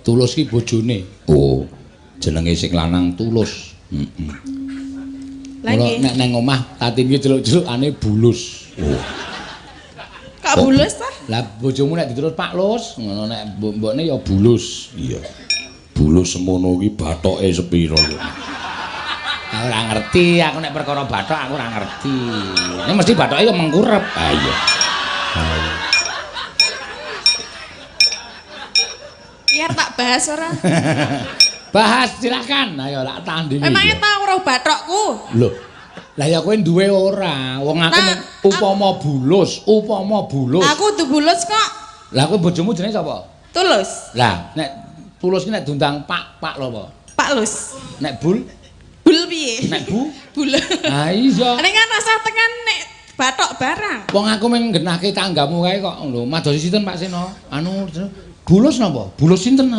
Tulus ki bojone. Oh, jenenge sing lanang Tulus. Heeh. Lagi nek nang omah Tatim ki celuk-celukane Bulus. Oh. Kak Bulus ta? Lah bojomu nek diterus Pak Lus, ngono nek mbokne ya Bulus. Iya. Bulus semono ki bathoke sepiro yo. Ora ngerti aku nek perkara bathok aku ora ngerti. Nek mesti bathoke ya mengkurep. Ah iya. Biar tak bahas ora? Bahas silakan. Ayo lak tandingi. Emangnya tau roh bathokku? Lho. Lah ya kowe duwe ora? Wong aku upama bulus. Aku duwe bulus kok. Lah kowe bojomu jenenge sapa? Tulus. Lah nek Tulus ki nek diundang Pak lho apa? Pak Lus. Nek Bul? Bul piye? Nek Bu? Bul. Ah iya. Nek kan rasa tekan nek bathok barang. Wong aku mung nggenahke tanggamu kae kok lho. Madosi sinten Pak Seno? Anu Bulus napa? Bulus sinten?